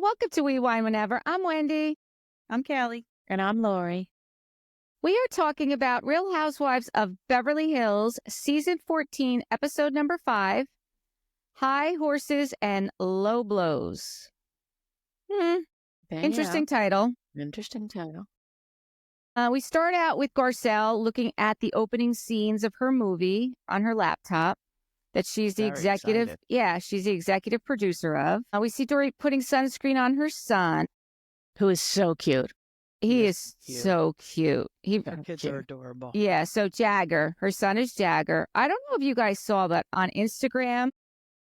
welcome to We Wine Whenever. I'm Wendy. I'm Callie. And I'm Lori. We are talking about Real Housewives of Beverly Hills, Season 14, Episode number 5, High Horses and Low Blows. Interesting title. Interesting title. We start out with Garcelle looking at the opening scenes of her movie on her laptop that she's the executive. Excited. Yeah, she's the executive producer of. We see Dorit putting sunscreen on her son, who is so cute. He is so cute. Our kids are adorable. Yeah, so Jagger, her son is Jagger. I don't know if you guys saw that on Instagram.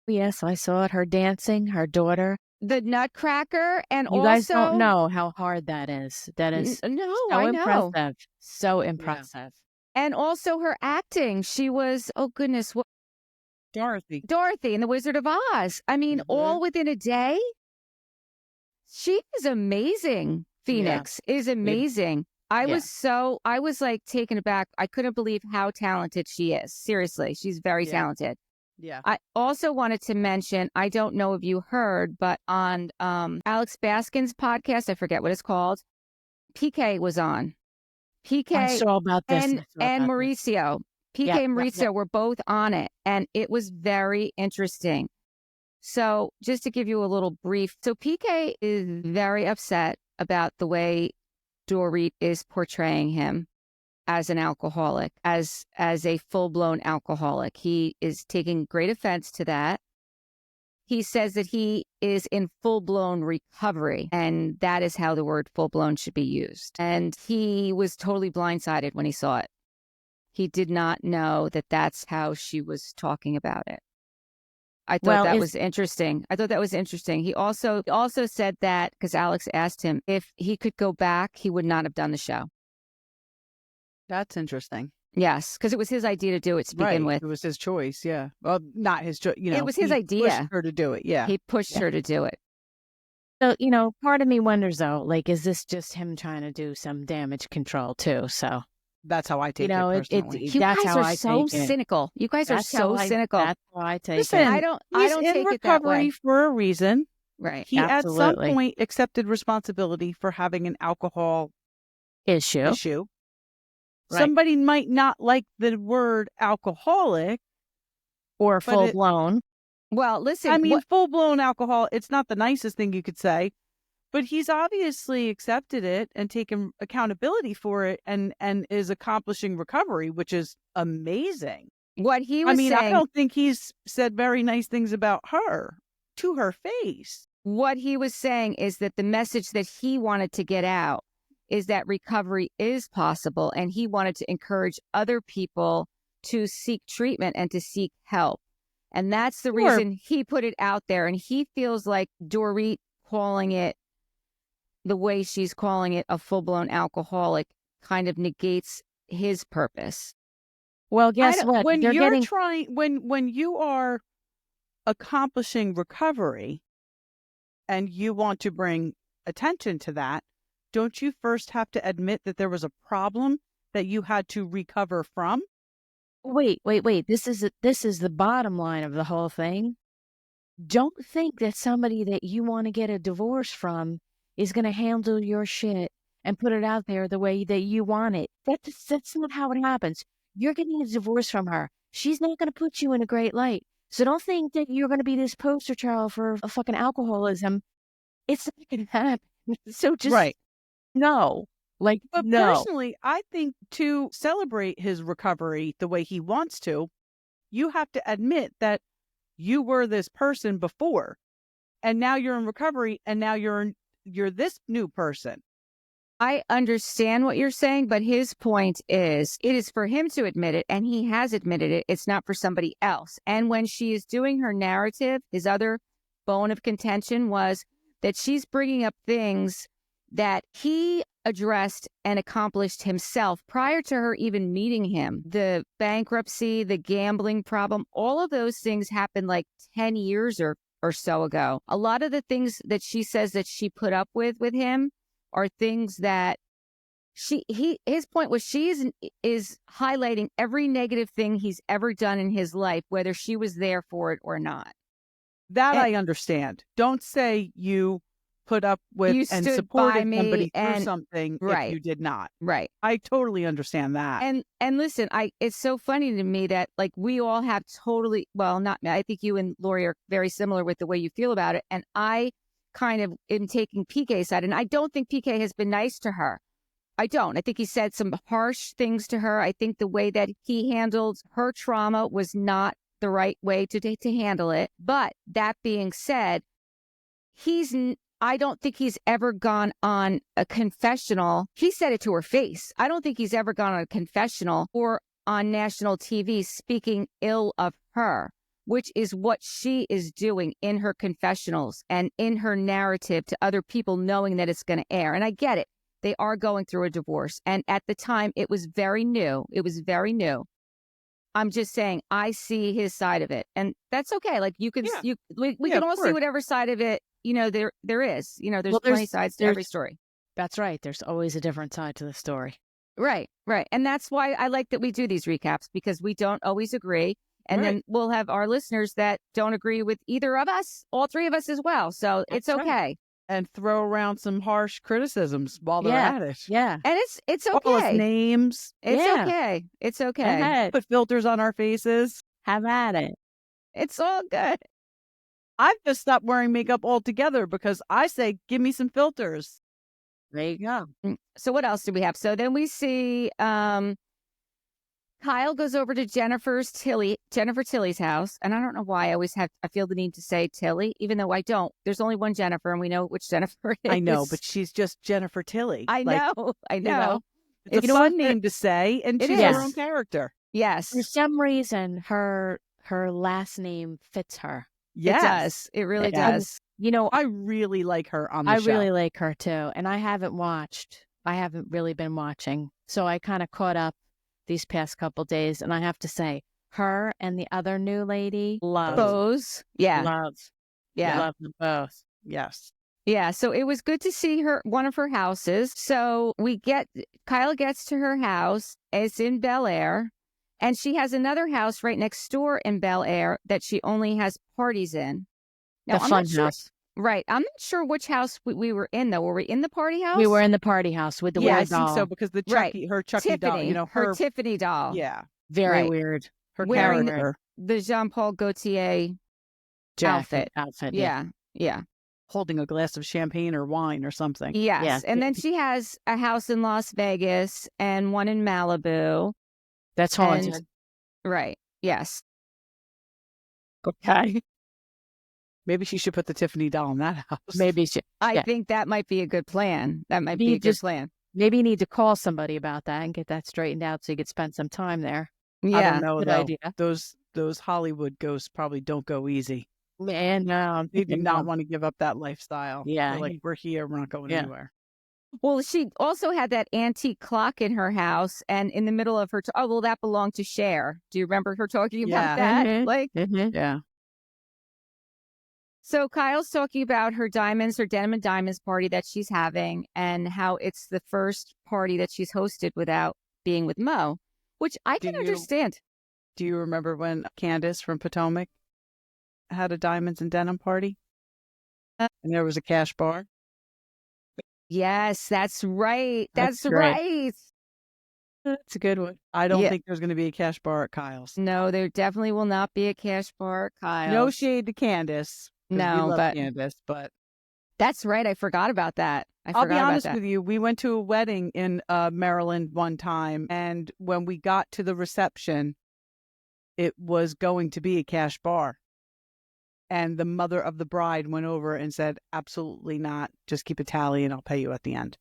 Yes, I saw it. Her dancing, her daughter. The Nutcracker, and you also... guys don't know how hard that is. That is no, so I know. impressive. So impressive. Yeah. And also her acting. She was, oh goodness, what? Dorothy in The Wizard of Oz. I mean, all within a day. She is amazing. Phoenix is amazing. I was like taken aback. I couldn't believe how talented she is. Seriously, she's very talented. Yeah. I also wanted to mention, I don't know if you heard, but on Alex Baskin's podcast, I forget what it's called, PK was on. PK I saw about this. and Mauricio. PK and Mauricio were both on it, and it was very interesting. So just to give you a little brief, so PK is very upset about the way Dorit is portraying him as an alcoholic, as a full-blown alcoholic. He is taking great offense to that. He says that he is in full-blown recovery, and that is how the word full-blown should be used. And he was totally blindsided when he saw it. He did not know that that's how she was talking about it. I thought that was interesting. He also said that, because Alex asked him if he could go back, he would not have done the show. That's interesting. Yes, because it was his idea to do it to begin with. It was his choice, yeah. Well, not his choice, it was his idea. He pushed her to do it, yeah. He pushed her to do it. So, part of me wonders, though, like, is this just him trying to do some damage control, too? So... That's how I take it personally. You guys are so cynical. You guys are so cynical. That's how I take Listen, it. I don't in take it that recovery way. for a reason. Right. He at some point accepted responsibility for having an alcohol issue. Right. Somebody might not like the word alcoholic or full blown. Well, listen. I mean, full blown alcohol. It's not the nicest thing you could say. But he's obviously accepted it and taken accountability for it and is accomplishing recovery, which is amazing. What he was saying... I don't think he's said very nice things about her to her face. What he was saying is that the message that he wanted to get out is that recovery is possible, and he wanted to encourage other people to seek treatment and to seek help. And that's the reason he put it out there. And he feels like Dorit calling it the way she's calling it, a full-blown alcoholic, kind of negates his purpose. Well, guess what? When when you are accomplishing recovery and you want to bring attention to that, don't you first have to admit that there was a problem that you had to recover from? Wait. This is the bottom line of the whole thing. Don't think that somebody that you want to get a divorce from is going to handle your shit and put it out there the way that you want it. That's not how it happens. You're getting a divorce from her. She's not going to put you in a great light. So don't think that you're going to be this poster child for a fucking alcoholism. It's not going to happen. So just no. But personally, I think to celebrate his recovery the way he wants to, you have to admit that you were this person before, and now you're in recovery, and now you're this new person. I understand what you're saying, but his point is it is for him to admit it, and he has admitted it. It's not for somebody else. And when she is doing her narrative, his other bone of contention was that she's bringing up things that he addressed and accomplished himself prior to her even meeting him. The bankruptcy, the gambling problem, all of those things happened like 10 years or so ago. A lot of the things that she says that she put up with him are things that his point was she is highlighting every negative thing he's ever done in his life, whether she was there for it or not. That I understand. Don't say you put up with You and stood supported by me somebody through and- something Right. if you did not. Right. I totally understand that. And listen, it's so funny to me that like we all have totally, well, not me. I think you and Lori are very similar with the way you feel about it. And I kind of am taking PK's side, and I don't think PK has been nice to her. I don't. I think he said some harsh things to her. I think the way that he handled her trauma was not the right way to handle it. But that being said, I don't think he's ever gone on a confessional. He said it to her face. I don't think he's ever gone on a confessional or on national TV speaking ill of her, which is what she is doing in her confessionals and in her narrative to other people, knowing that it's going to air. And I get it. They are going through a divorce. And at the time, it was very new. It was very new. I'm just saying, I see his side of it. And that's okay. Like you can, we can all see whatever side of it, there is. There's plenty sides to every story. That's right. There's always a different side to the story. Right, right. And that's why I like that we do these recaps, because we don't always agree. And then we'll have our listeners that don't agree with either of us, all three of us as well. So it's okay. Right. And throw around some harsh criticisms while they're at it. Yeah. And it's okay. Call us names. It's okay. It's okay. Put filters on our faces. Have at it. It's all good. I've just stopped wearing makeup altogether because I say, give me some filters. There you go. So what else do we have? So then we see Kyle goes over to Jennifer Tilly's house. And I don't know why I feel the need to say Tilly, even though I don't. There's only one Jennifer and we know which Jennifer it is. I know, but she's just Jennifer Tilly. I know. It's a fun name to say, and she's her own character. Yes. For some reason, her last name fits her. Yes. It does. It really does. I really like her on the show. I really like her too. And I haven't really been watching. So I kind of caught up these past couple days. And I have to say, her and the other new lady, love. Bose. Yeah. Love. Yeah. Love them both. Yes. Yeah. So it was good to see one of her houses. So Kyle gets to her house. It's in Bel Air. And she has another house right next door in Bel Air that she only has parties in. Now, The fun house. Right. I'm not sure which house we were in, though. Were we in the party house? We were in the party house with the weird doll. I think so, because the her Chucky Tiffany, doll, her Tiffany doll. Yeah. Very weird. Her wearing character. the Jean Paul Gaultier outfit. Yeah. Holding a glass of champagne or wine or something. Yes. Yeah. And then she has a house in Las Vegas and one in Malibu. That's haunted. Right. Yes. Okay. Maybe she should put the Tiffany doll in that house. Maybe she. I think that might be a good plan. That might be a good plan. Maybe you need to call somebody about that and get that straightened out so you could spend some time there. Yeah. I don't know, good though. idea. Those Hollywood ghosts probably don't go easy. Man, no. They do not want to give up that lifestyle. Yeah. They're like, we're here. We're not going anywhere. Well, she also had that antique clock in her house, and in the middle of her, that belonged to Cher. Do you remember her talking about that? Mhm. Yeah. So Kyle's talking about her Denim and Diamonds party that she's having, and how it's the first party that she's hosted without being with Mo, which I can understand. Do you remember when Candace from Potomac had a Diamonds and Denim party? And there was a cash bar? Yes, that's right. That's great. right. That's a good one. I don't think there's going to be a cash bar at Kyle's. No, there definitely will not be a cash bar at Kyle's. No shade to Candace. No, we love but Candace, but that's right. I forgot about that. I'll be honest with you. We went to a wedding in Maryland one time, and when we got to the reception, it was going to be a cash bar. And the mother of the bride went over and said, absolutely not. Just keep a tally and I'll pay you at the end.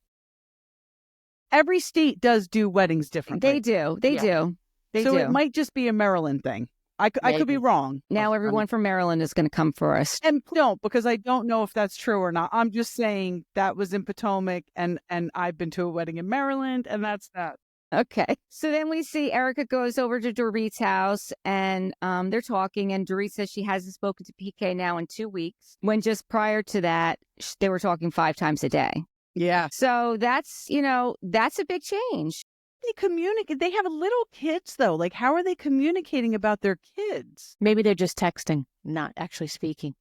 Every state does do weddings differently. They do. They do. So it might just be a Maryland thing. I could be wrong. Now everyone from Maryland is going to come for us. And no, because I don't know if that's true or not. I'm just saying that was in Potomac, and I've been to a wedding in Maryland, and that's that. Okay. So then we see Erika goes over to Dorit's house, and they're talking, and Dorit says she hasn't spoken to PK now in 2 weeks, when just prior to that, they were talking 5 times a day. Yeah. So that's a big change. They communicate. They have little kids, though. Like, how are they communicating about their kids? Maybe they're just texting, not actually speaking.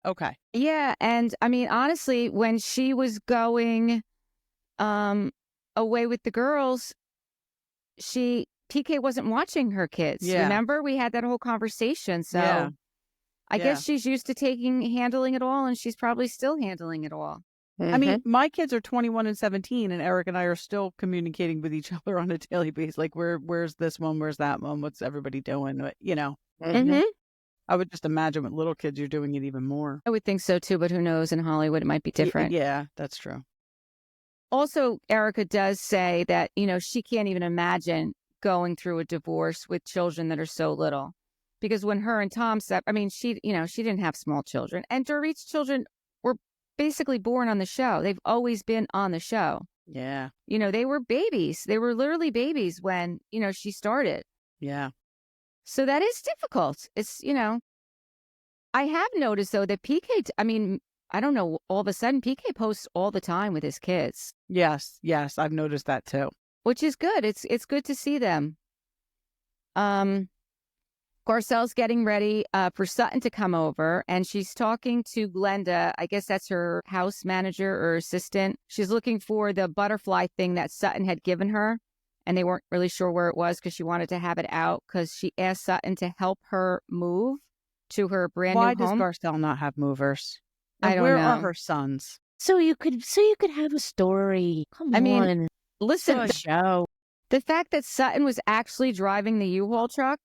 Okay. Yeah. And I mean, honestly, when she was going away with the girls, PK wasn't watching her kids. Yeah. Remember? We had that whole conversation. So Yeah. I guess she's used to handling it all, and she's probably still handling it all. I mean, my kids are 21 and 17, and Eric and I are still communicating with each other on a daily basis. Like, where's this one? Where's that one? What's everybody doing? You know, I would just imagine with little kids, you're doing it even more. I would think so too, but who knows? In Hollywood, it might be different. Yeah, that's true. Also, Erika does say that, she can't even imagine going through a divorce with children that are so little. Because when her and Tom she didn't have small children. And Dorit's children were basically born on the show. They've always been on the show. Yeah. They were babies. They were literally babies when, she started. Yeah. So that is difficult. It's, I have noticed, though, that PK, I don't know, all of a sudden PK posts all the time with his kids. Yes. I've noticed that too. Which is good. It's good to see them. Garcelle's getting ready for Sutton to come over, and she's talking to Glenda. I guess that's her house manager or assistant. She's looking for the butterfly thing that Sutton had given her, and they weren't really sure where it was because she wanted to have it out because she asked Sutton to help her move to her brand new home. Why does Garcelle not have movers? And I don't where know. are her sons? So you could have a story. Come on. Listen, a show. The fact that Sutton was actually driving the U-Haul truck.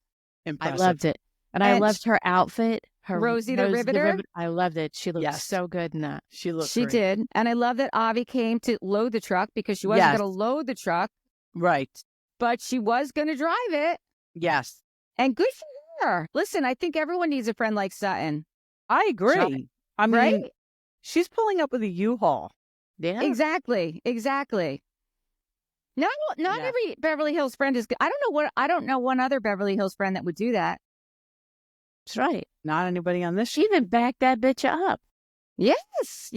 Impressive. I loved it. And I loved her outfit. Her Rosie the Riveter. I loved it. She looked so good in that. She great. Did. And I love that Avi came to load the truck because she wasn't going to load the truck. Right. But she was going to drive it. Yes. And good for her. Listen, I think everyone needs a friend like Sutton. I agree. I mean, she's pulling up with a U-Haul. Yeah. Exactly. Not every Beverly Hills friend is good. I don't know one other Beverly Hills friend that would do that. That's right. Not anybody on this. She even backed that bitch up. Yes.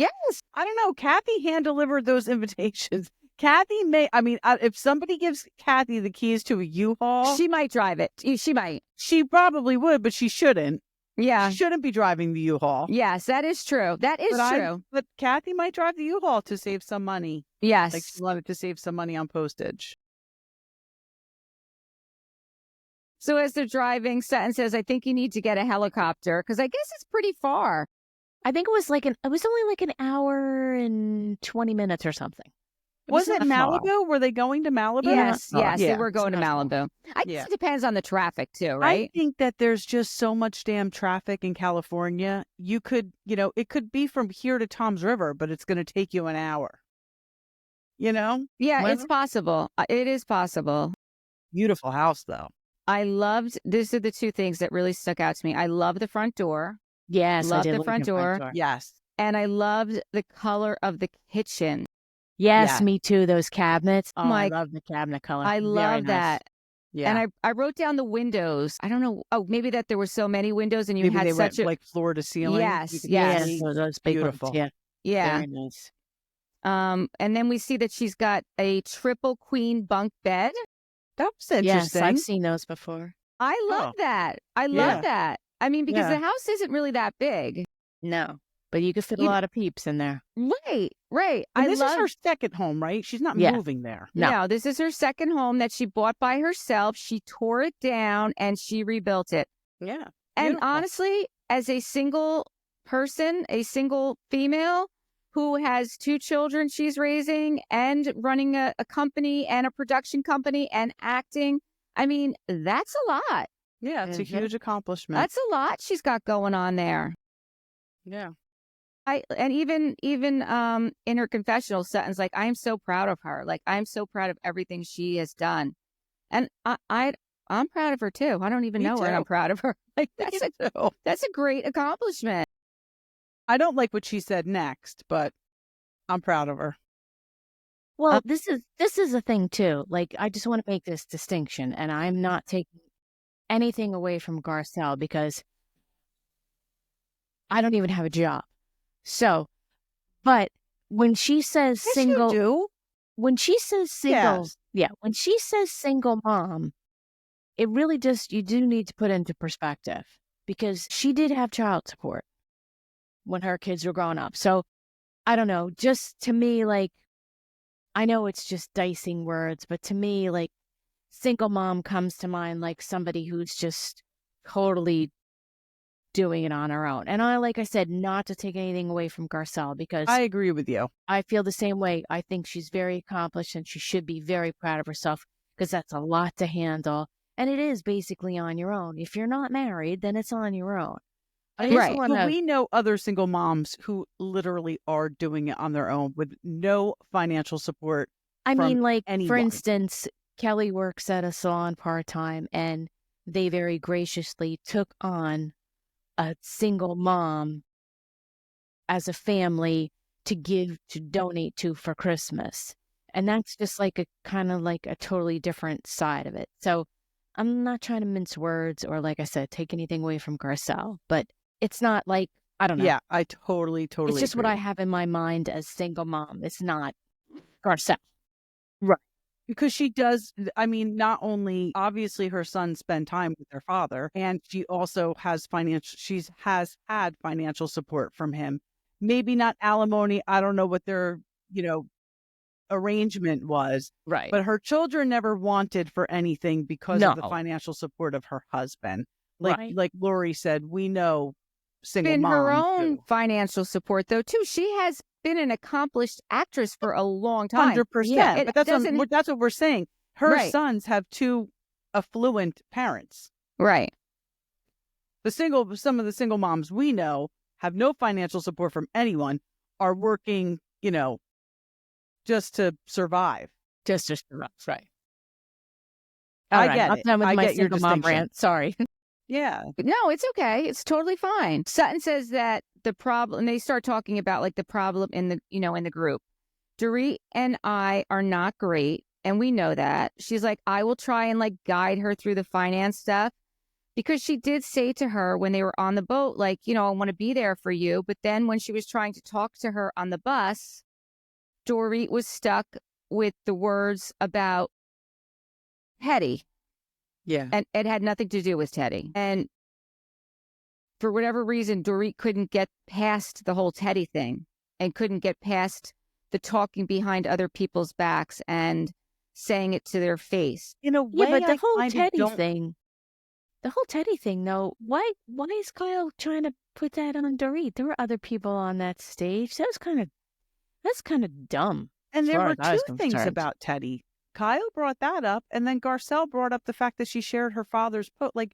I don't know. Kathy hand-delivered those invitations. Kathy if somebody gives Kathy the keys to a U-Haul, she might drive it. She might. She probably would, but she shouldn't. Yeah. She shouldn't be driving the U-Haul. Yes, that is true. But Kathy might drive the U-Haul to save some money. Yes. Like she wanted to save some money on postage. So as they're driving, Sutton says, I think you need to get a helicopter because I guess it's pretty far. I think it was only like an hour and 20 minutes or something. Was it Malibu? Were they going to Malibu? Yes, they were going to Malibu. I guess it depends on the traffic too, right? I think that there's just so much damn traffic in California. You could, it could be from here to Tom's River, but it's going to take you an hour. Yeah, it's possible. It is possible. Beautiful house, though. These are the two things that really stuck out to me. I love the front door. Yes, I did the front door. Yes. And I loved the color of the kitchen. Yes, me too. Those cabinets. Oh, I love the cabinet color. I love that. Yeah. And I wrote down the windows. I don't know. Oh, maybe that there were so many windows and you had such like floor to ceiling. Yes. Those big beautiful. Ones. Yeah. Very nice. And then we see that she's got a triple queen bunk bed. That was interesting. Yes, I've seen those before. I love that. I love that. I mean, because the house isn't really that big. No, but you could fit a lot of peeps in there. Right. And this is her second home, right? She's not moving there. No, this is her second home that she bought by herself. She tore it down and she rebuilt it. Yeah. And honestly, as a single person, a single female who has 2 children she's raising and running a company and a production company and acting, I mean, that's a lot. Yeah, it's a huge accomplishment. That's a lot she's got going on there. Yeah. And even in her confessional, Sutton's like, I'm so proud of her. Like, I'm so proud of everything she has done. And I'm proud of her too. I don't even know her and I'm proud of her. Like, that's a great accomplishment. I don't like what she said next, but I'm proud of her. Well, this is a thing too. Like, I just want to make this distinction, and I'm not taking anything away from Garcelle because I don't even have a job. So, but when she says single, you do. When she says single, when she says single mom, it really just, you do need to put into perspective because she did have child support when her kids were growing up. So I don't know, just to me, like, I know it's just dicing words, but to me, like, single mom comes to mind like somebody who's just totally doing it on her own. And like I said, not to take anything away from Garcelle, because I agree with you. I feel the same way. I think she's very accomplished and she should be very proud of herself, because that's a lot to handle. And it is basically on your own. If you're not married, then it's on your own. Right. But we know other single moms who literally are doing it on their own with no financial support. I mean, like, anyone. For instance, Kelly works at a salon part-time, and they very graciously took on a single mom as a family to donate to for Christmas. And that's just like a kind of like a totally different side of it. So I'm not trying to mince words or, like I said, take anything away from Garcelle, but it's not like, I don't know. Yeah, I totally It's just agree. what I have in my mind as single mom. It's not Garcelle. Right. Because she does, I mean, not only obviously her sons spend time with their father, and she also has had financial support from him. Maybe not alimony. I don't know what their, arrangement was. Right. But her children never wanted for anything because of the financial support of her husband. Like Lori said, we know single moms. Her own financial support, though, too. She has been an accomplished actress for a long time. 100%. Yeah, but that's what we're saying. Her sons have two affluent parents. Right. Some of the single moms we know have no financial support from anyone, are working, just to survive. Just to survive, right. I get it. I'm done with my get your single mom rant. Sorry. Yeah. No, it's okay. It's totally fine. Sutton says that the problem, they start talking about like the problem in the, in the group. Dorit and I are not great, and we know that. She's like, I will try and like guide her through the finance stuff, because she did say to her when they were on the boat, like, I want to be there for you. But then when she was trying to talk to her on the bus, Dorit was stuck with the words about Teddy. Yeah. And it had nothing to do with Teddy. And for whatever reason, Dorit couldn't get past the whole Teddy thing, and couldn't get past the talking behind other people's backs and saying it to their face. In a way, but the whole Teddy thing, though, why is Kyle trying to put that on Dorit? There were other people on that stage. That's kind of dumb. And there were two things about Teddy. Kyle brought that up, and then Garcelle brought up the fact that she shared her father's post. Like,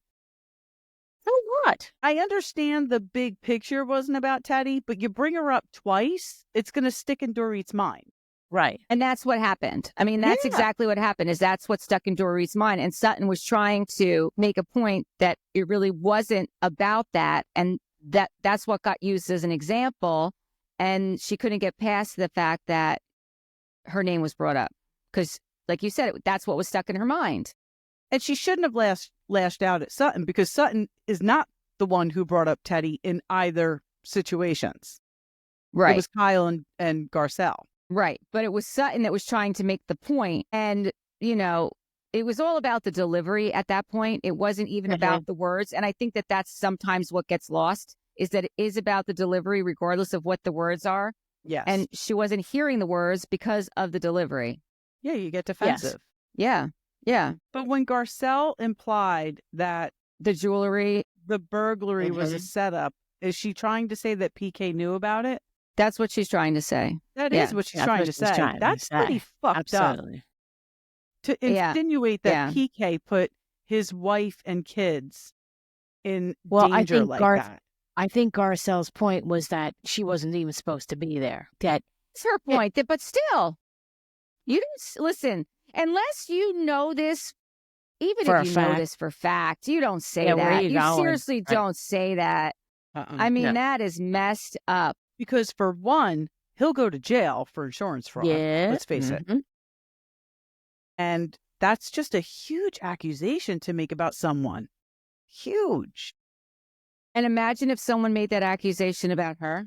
so what? I understand the big picture wasn't about Teddy, but you bring her up twice, it's going to stick in Dorit's mind. Right. And that's what happened. I mean, that's exactly what happened, is that's what stuck in Dorit's mind. And Sutton was trying to make a point that it really wasn't about that. And that's what got used as an example. And she couldn't get past the fact that her name was brought up, because, like you said, that's what was stuck in her mind. And she shouldn't have lashed out at Sutton, because Sutton is not the one who brought up Teddy in either situations. Right. It was Kyle and Garcelle. Right. But it was Sutton that was trying to make the point. And, it was all about the delivery at that point. It wasn't even about the words. And I think that that's sometimes what gets lost, is that it is about the delivery, regardless of what the words are. Yes. And she wasn't hearing the words because of the delivery. Yeah, you get defensive. Yes. Yeah. But when Garcelle implied that the burglary was a setup, is she trying to say that PK knew about it? That's what she's trying to say. That is what she's trying to say. That's pretty fucked up. To insinuate that PK put his wife and kids in danger like that. I think Garcelle's point was that she wasn't even supposed to be there. That's her point. But still, you don't listen unless you know this. Even if you know this for fact, you don't say that. You seriously don't say that. I mean, that is messed up. Because for one, he'll go to jail for insurance fraud. Yeah. Let's face it. And that's just a huge accusation to make about someone. Huge. And imagine if someone made that accusation about her.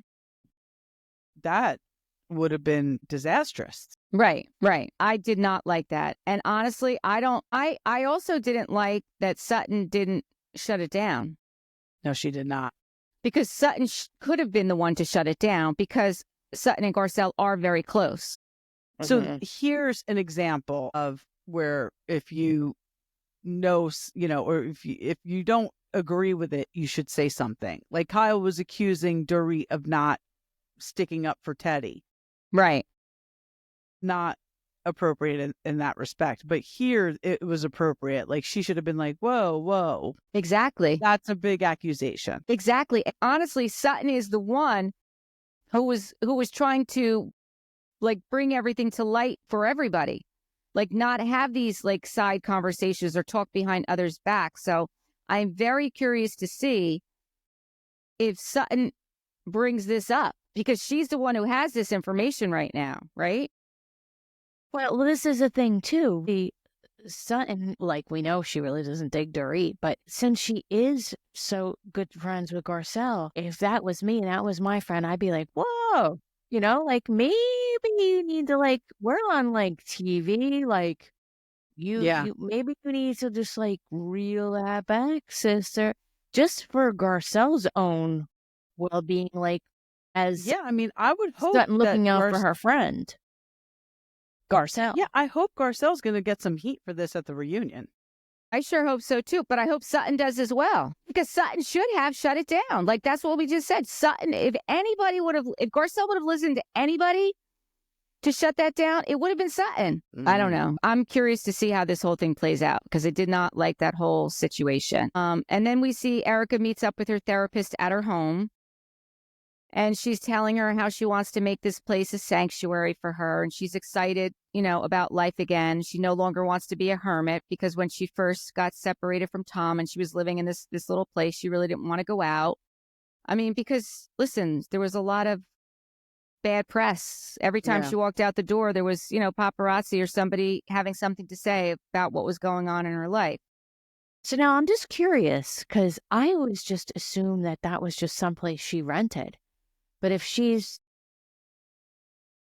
That would have been disastrous. Right. I did not like that. And honestly, I also didn't like that Sutton didn't shut it down. No, she did not. because Sutton could have been the one to shut it down because Sutton and Garcelle are very close. So here's an example of where if you know, or if you don't agree with it, you should say something. Like Kyle was accusing Dorit of not sticking up for Teddy. Right. Not appropriate in that respect. But here it was appropriate. Like she should have been like, whoa. Exactly. That's a big accusation. Exactly. Honestly, Sutton is the one who was trying to like bring everything to light for everybody. Like not have these like side conversations or talk behind others' back. So I'm very curious to see if Sutton brings this up because she's the one who has this information right now, right? Well, this is a thing too. The Sutton, like we know she really doesn't dig Dorit, but since she is so good friends with Garcelle, if that was me and that was my friend, I'd be like, whoa, like maybe you need to like, we're on like TV, like you maybe you need to just like reel that back, sister, just for Garcelle's own well-being, like as I mean, I would hope Sutton looking that out for her friend. Garcelle. Yeah, I hope Garcelle's going to get some heat for this at the reunion. I sure hope so too, but I hope Sutton does as well because Sutton should have shut it down. Like that's what we just said. Sutton, if Garcelle would have listened to anybody to shut that down, it would have been Sutton. I don't know. I'm curious to see how this whole thing plays out because I did not like that whole situation. And then we see Erika meets up with her therapist at her home. And she's telling her how she wants to make this place a sanctuary for her. And she's excited, about life again. She no longer wants to be a hermit because when she first got separated from Tom and she was living in this little place, she really didn't want to go out. I mean, because, listen, there was a lot of bad press. Every time she walked out the door, there was, paparazzi or somebody having something to say about what was going on in her life. So now I'm just curious because I always just assumed that was just someplace she rented. But if she's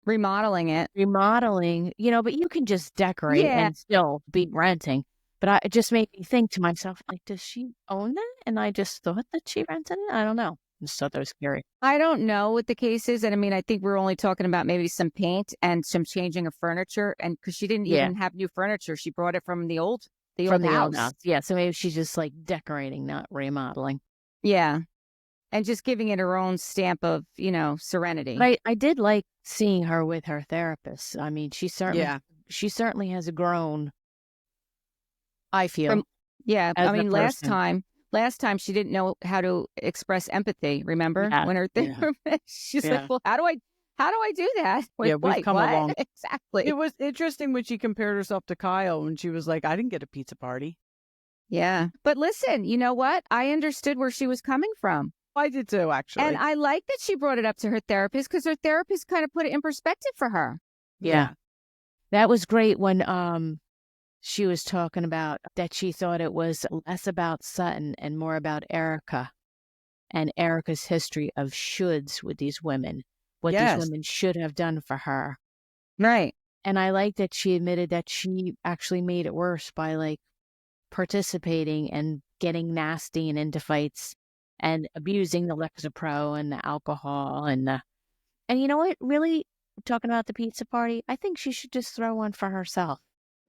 remodeling, but you can just decorate and still be renting. But it just made me think to myself, like, does she own that? And I just thought that she rented it. I don't know. I just thought that was scary. I don't know what the case is. And I mean, I think we're only talking about maybe some paint and some changing of furniture. And because she didn't even have new furniture, she brought it from the old house. Yeah. So maybe she's just like decorating, not remodeling. Yeah. And just giving it her own stamp of, serenity. But I did like seeing her with her therapist. I mean, she certainly has grown, I feel. I mean, last time she didn't know how to express empathy, remember? Yeah. When her therapist, she's like, well, how do I do that? We've come along. Exactly. It was interesting when she compared herself to Kyle and she was like, I didn't get a pizza party. Yeah. But listen, you know what? I understood where she was coming from. I did too, actually. And I like that she brought it up to her therapist because her therapist kind of put it in perspective for her. Yeah. That was great when she was talking about that she thought it was less about Sutton and more about Erika and Erika's history of shoulds with these women, what these women should have done for her. Right. And I like that she admitted that she actually made it worse by like participating and getting nasty and into fights and abusing the Lexapro and the alcohol and you know what? Really talking about the pizza party, I think she should just throw one for herself.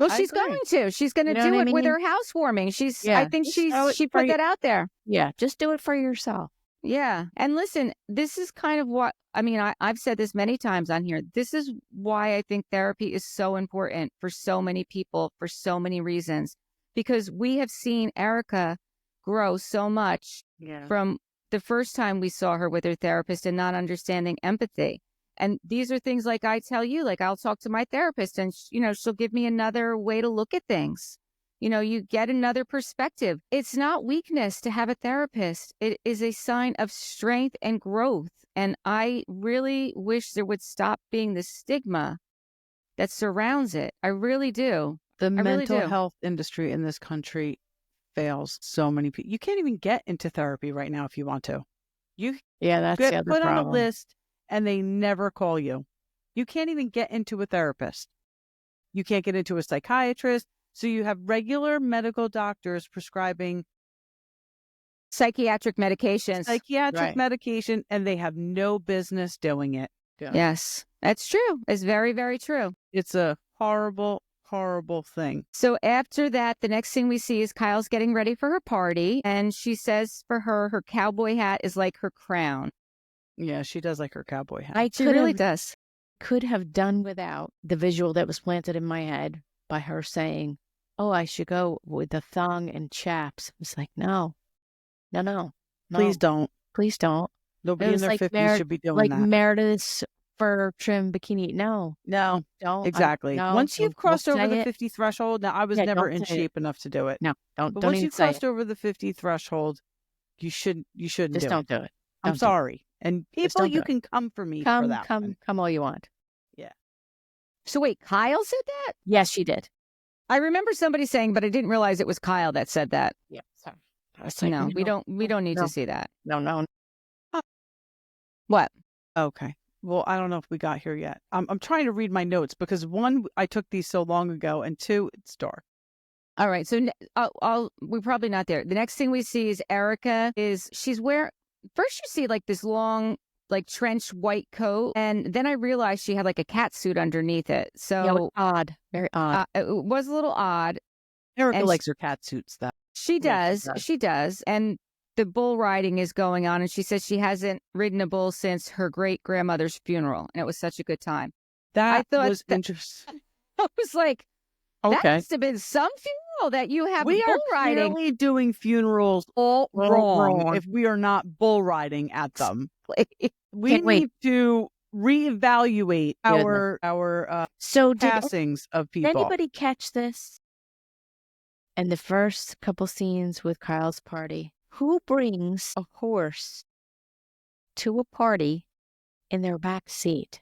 Well, she's going to. She's going to do it with her housewarming. I think she put that out there. Yeah, just do it for yourself. Yeah. And listen, this is kind of what, I mean, I've said this many times on here. This is why I think therapy is so important for so many people for so many reasons, because we have seen Erika grow so much from the first time we saw her with her therapist and not understanding empathy. And these are things like I tell you, like I'll talk to my therapist and, she'll give me another way to look at things. You get another perspective. It's not weakness to have a therapist. It is a sign of strength and growth. And I really wish there would stop being the stigma that surrounds it. I really do. The mental health industry in this country fails so many people. You can't even get into therapy right now if you want to. That's the other put problem. On a list and they never call you. You can't even get into a therapist. You can't get into a psychiatrist. So you have regular medical doctors prescribing psychiatric medications. Psychiatric medication, and they have no business doing it. Yeah. Yes, that's true. It's very, very true. It's a horrible, horrible thing. So after that, the next thing we see is Kyle's getting ready for her party. And she says for her cowboy hat is like her crown. Yeah, she does like her cowboy hat. She really does. Could have done without the visual that was planted in my head by her saying, "Oh, I should go with the thong and chaps." It was like, no. Please don't. Please don't. Nobody in their 50s should be doing like that. Meredith's fur trim bikini. No, don't. Exactly. No, Once you've crossed over the it. 50 threshold, now I was never in say shape enough to do it. No, But don't once even you've say crossed it. over the 50 threshold, you shouldn't Just do don't it. do it. I'm Don't do it. sorry. And Just people, don't do you it. can come for me for that. one. Come all you want. So wait, Kyle said that? Yes, she did. I remember somebody saying, but I didn't realize it was Kyle that said that. Yeah, sorry. No, we don't need to see that. No. What? Okay. Well, I don't know if we got here yet. I'm trying to read my notes because one, I took these so long ago, and two, it's dark. All right. So we're probably not there. The next thing we see is Erika she's wearing, first you see like this long, like trench white coat. And then I realized she had like a cat suit underneath it. So Yeah, it was odd. Very odd. it was a little odd. Erika And likes her cat suits, though. She does. She does. And the bull riding is going on. And she says she hasn't ridden a bull since her great grandmother's funeral. And it was such a good time. That was that- interesting. I was like, that Okay. must have been some funeral that you have We bull are riding. clearly doing funerals all wrong if we are not bull riding at them. We Can't wait. need to reevaluate our So did passings of people. anybody catch this? And the first couple scenes with Kyle's party, who brings a horse to a party in their back seat?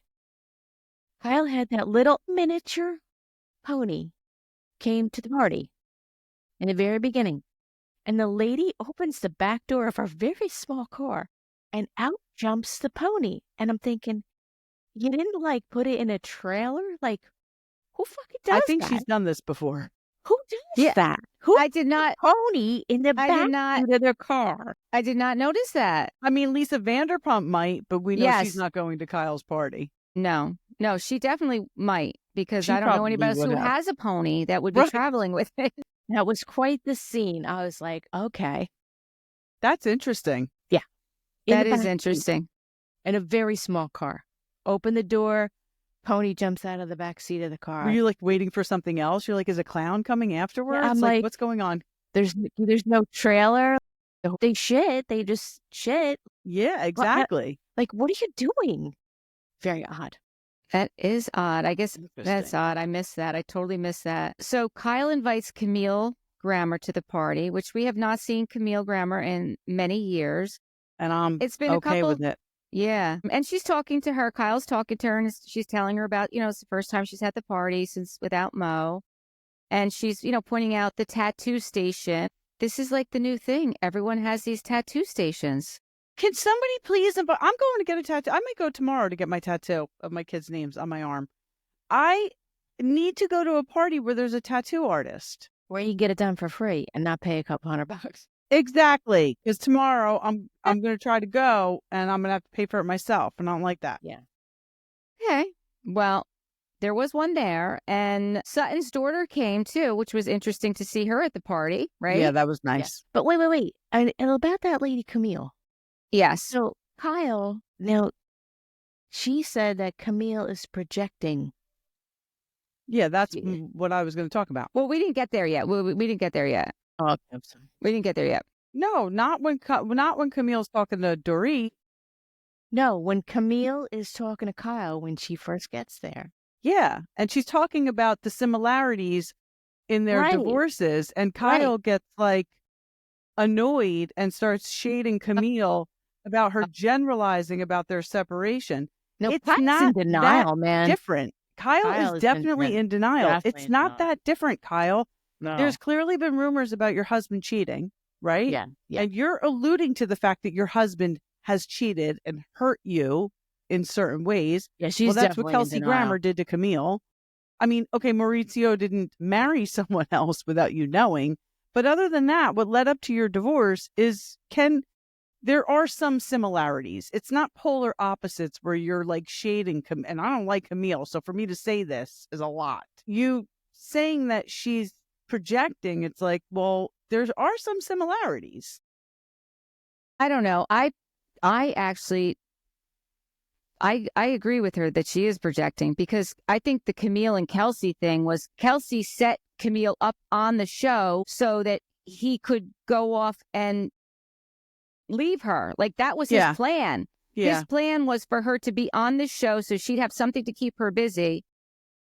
Kyle had that little miniature pony came to the party in the very beginning. And the lady opens the back door of her very small car and out jumps the pony. And I'm thinking, you didn't like put it in a trailer? Like, who fucking does I think that? she's done this before. Who does Yeah, that? Who I did not. pony in the I back did not- seat of their car? I did not notice that. I mean, Lisa Vanderpump might, but we know Yes. she's not going to Kyle's party. No, she definitely might because She I don't know probably anybody else who would have. has a pony that would be Right. traveling with it. That was quite the scene. I was like, okay. That's interesting. In That the is back seat, interesting. in a very small car. Open the door, pony jumps out of the back seat of the car. Were you like waiting for something else? You're like, is a clown coming afterwards? I'm like- what's going on? There's no trailer. They just shit. Yeah, exactly. Like, what are you doing? Very odd. That is odd. I guess that's Interesting. odd. I missed that. I totally missed that. So Kyle invites Camille Grammer to the party, which we have not seen Camille Grammer in many years. And I'm It's been okay a couple. with it. Yeah. And she's talking to her. Kyle's talking to her and she's telling her about, it's the first time she's had the party since without Mo. And she's, pointing out the tattoo station. This is like the new thing. Everyone has these tattoo stations. Can somebody please I'm going to get a tattoo. I might go tomorrow to get my tattoo of my kids' names on my arm. I need to go to a party where there's a tattoo artist. Where you get it done for free and not pay a couple $100. Exactly. Because tomorrow I'm going to try to go and I'm going to have to pay for it myself. And I don't like that. Yeah. Okay. Well, there was one there. And Sutton's daughter came too, which was interesting to see her at the party, right? Yeah, that was nice. But wait. And about that lady, Camille. Yes. So Kyle, now, she said that Camille is projecting. Yeah, that's Yeah. what I was going to talk about. Well, we didn't get there yet. We didn't get there yet. Oh, okay, I'm sorry. We didn't get there yet. No, not when Camille's talking to Dorit. No, when Camille is talking to Kyle when she first gets there. Yeah, and she's talking about the similarities in their Right. divorces, and Kyle gets like annoyed and starts shading Camille about her generalizing about their separation. No, It's Kyle's not in denial, man. Different. Kyle Kyle is is definitely in denial. definitely It's in not denial. that different, Kyle. No. There's clearly been rumors about your husband cheating, right? Yeah. And you're alluding to the fact that your husband has cheated and hurt you in certain ways. Yeah, she's Well, that's definitely what in Kelsey denial. Grammer did to Camille. I mean, okay, Mauricio didn't marry someone else without you knowing, But other than that, what led up to your divorce is there are some similarities. It's not polar opposites where you're like shading, and I don't like Camille. So for me to say this is a lot. You saying that she's projecting, it's like, well, there are some similarities. I don't know. I actually, I agree with her that she is projecting, because I think the Camille and Kelsey thing was Kelsey set Camille up on the show so that he could go off and leave her. Like, that was his plan. Yeah. His plan was for her to be on this show so she'd have something to keep her busy.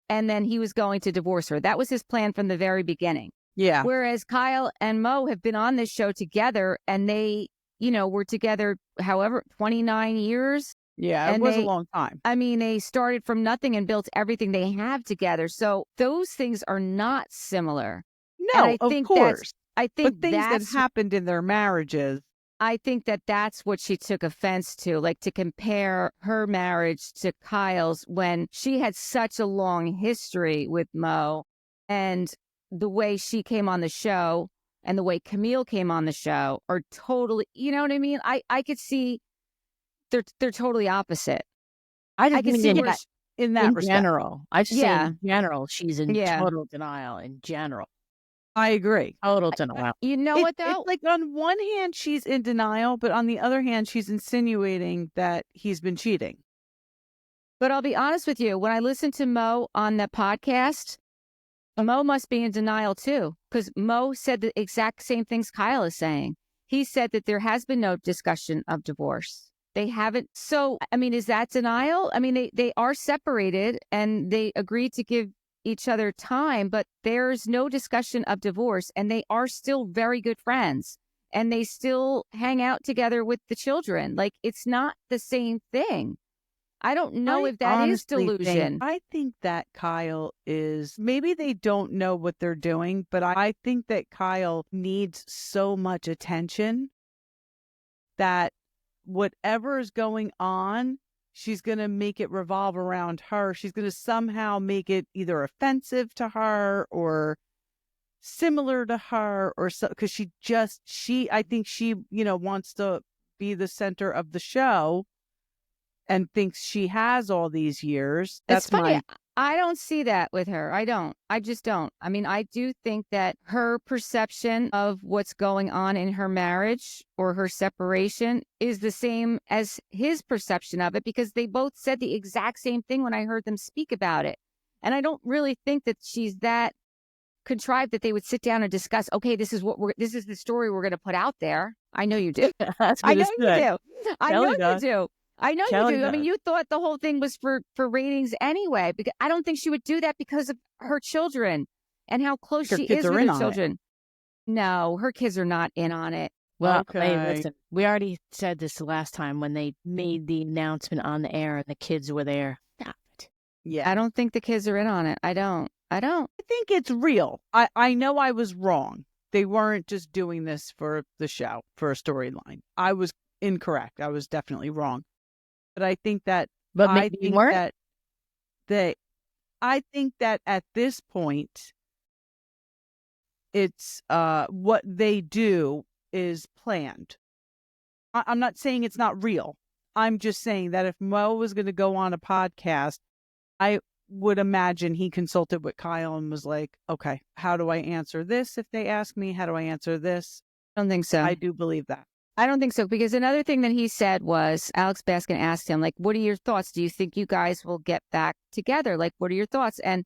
And then he was going to divorce her. That was his plan from the very beginning. Yeah. Whereas Kyle and Mo have been on this show together, and they, were together, however, 29 years. Yeah, and it was a long time. I mean, they started from nothing and built everything they have together. So those things are not similar. No, of course. But things that happened in their marriages. I think that's what she took offense to, like to compare her marriage to Kyle's when she had such a long history with Mo, and the way she came on the show and the way Camille came on the show are totally, you know what I mean? I could see they're totally opposite. I can see in that respect. General. I just say in general, she's in total denial in general. I agree. Total denial. You know what, though? It's like on one hand, she's in denial, but on the other hand, she's insinuating that he's been cheating. But I'll be honest with you. When I listened to Mo on the podcast, Mo must be in denial, too, because Mo said the exact same things Kyle is saying. He said that there has been no discussion of divorce. They haven't. So, I mean, is that denial? I mean, they are separated and they agreed to give each other time, but there's no discussion of divorce, and they are still very good friends, and they still hang out together with the children. Like, it's not the same thing. I don't know if that is delusion. I think that Kyle is, maybe they don't know what they're doing, but I think that Kyle needs so much attention that whatever is going on, she's going to make it revolve around her. She's going to somehow make it either offensive to her or similar to her, or so, because I think she, wants to be the center of the show and thinks she has all these years. That's funny. I don't see that with her. I just don't. I mean, I do think that her perception of what's going on in her marriage or her separation is the same as his perception of it, because they both said the exact same thing when I heard them speak about it. And I don't really think that she's that contrived that they would sit down and discuss, okay, this is the story we're going to put out there. I know you do. I know you do. I know you do. I know you do. I mean, you thought the whole thing was for ratings anyway, because I don't think she would do that because of her children and how close she is with her children. No, her kids are not in on it. Well, hey, listen, we already said this the last time when they made the announcement on the air and the kids were there. Stop it. Yeah. I don't think the kids are in on it. I don't. I think it's real. I know I was wrong. They weren't just doing this for the show, for a storyline. I was incorrect. I was definitely wrong. But I think that I think that at this point, it's what they do is planned. I'm not saying it's not real. I'm just saying that if Mo was going to go on a podcast, I would imagine he consulted with Kyle and was like, okay, how do I answer this if they ask me? How do I answer this? I don't think so. I do believe that. I don't think so, because another thing that he said was, Alex Baskin asked him, like, what are your thoughts? Do you think you guys will get back together? Like, what are your thoughts? And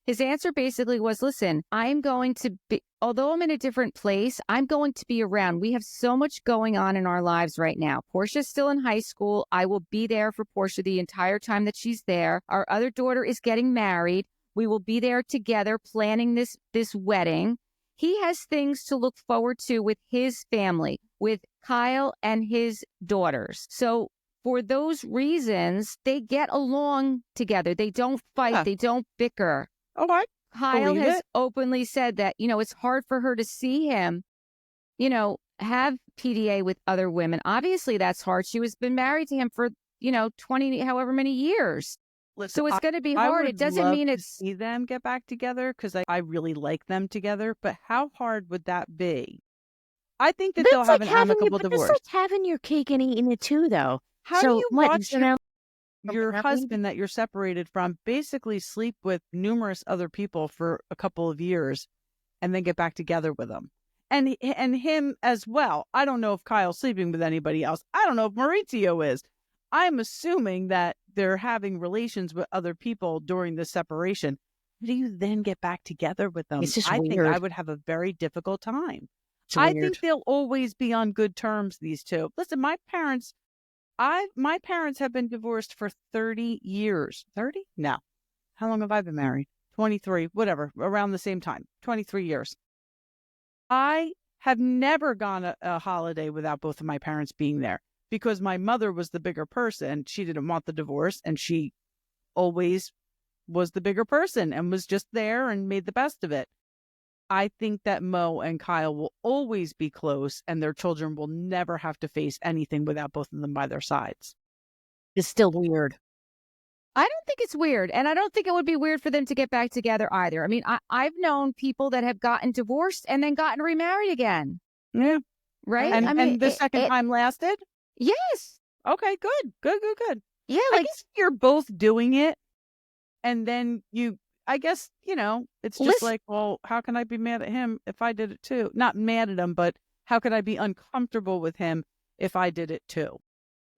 his answer basically was, listen, I'm going to be, although I'm in a different place, I'm going to be around. We have so much going on in our lives right now. Portia's still in high school. I will be there for Portia the entire time that she's there. Our other daughter is getting married. We will be there together planning this wedding. He has things to look forward to with his family, with Kyle and his daughters. So for those reasons, they get along together. They don't fight. They don't bicker. Okay. Kyle has openly said that, it's hard for her to see him, have PDA with other women. Obviously, that's hard. She was been married to him for, 20, however many years. Listen, So it's going to be I hard. would It doesn't love mean to it's see them get back together because I really like them together. But how hard would that be? I think that they'll have an amicable But divorce. that's like having your cake and eating it too, though. How do So you what? watch So now your husband that you're separated from basically sleep with numerous other people for a couple of years and then get back together with them? And him as well. I don't know if Kyle's sleeping with anybody else. I don't know if Mauricio is. I'm assuming that they're having relations with other people during the separation. How do you then get back together with them? It's just I think weird. I would have a very difficult time. It's I weird. think they'll always be on good terms, these two. Listen, my parents have been divorced for 30 years. 30? No. How long have I been married? 23, whatever, around the same time. 23 years. I have never gone a holiday without both of my parents being there because my mother was the bigger person. She didn't want the divorce, and she always was the bigger person and was just there and made the best of it. I think that Mo and Kyle will always be close, and their children will never have to face anything without both of them by their sides. It's still weird. I don't think it's weird. And I don't think it would be weird for them to get back together either. I mean, I've known people that have gotten divorced and then gotten remarried again. Yeah. Right? And, I mean, and the second time lasted? Yes. Okay, good. Yeah, I like guess you're both doing it, and then I guess, it's just like, well, how can I be mad at him if I did it too? Not mad at him, but how could I be uncomfortable with him if I did it too?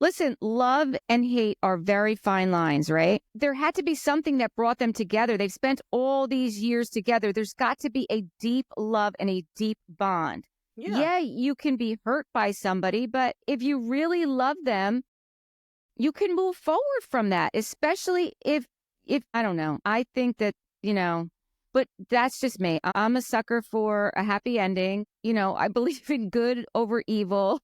listen, love and hate are very fine lines, right? There had to be something that brought them together. They've spent all these years together. There's got to be a deep love and a deep bond. Yeah, you can be hurt by somebody, but if you really love them, you can move forward from that, especially if I don't know. I think that, but that's just me. I'm a sucker for a happy ending. I believe in good over evil.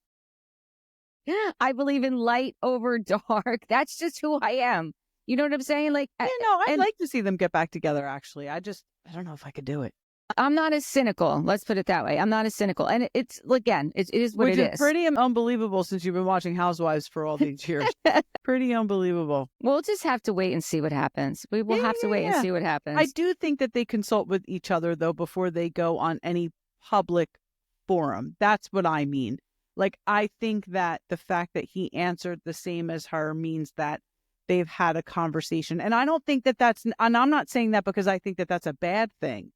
I believe in light over dark. That's just who I am. You know what I'm saying? Like, I'd like to see them get back together, actually. I don't know if I could do it. I'm not as cynical. Let's put it that way. I'm not as cynical. And it's, again, it is what Which it is. Pretty unbelievable since you've been watching Housewives for all these years. Pretty unbelievable. We'll just have to wait and see what happens. We will have to wait and see what happens. I do think that they consult with each other, though, before they go on any public forum. That's what I mean. Like, I think that the fact that he answered the same as her means that they've had a conversation. And I don't think that and I'm not saying that because I think that that's a bad thing.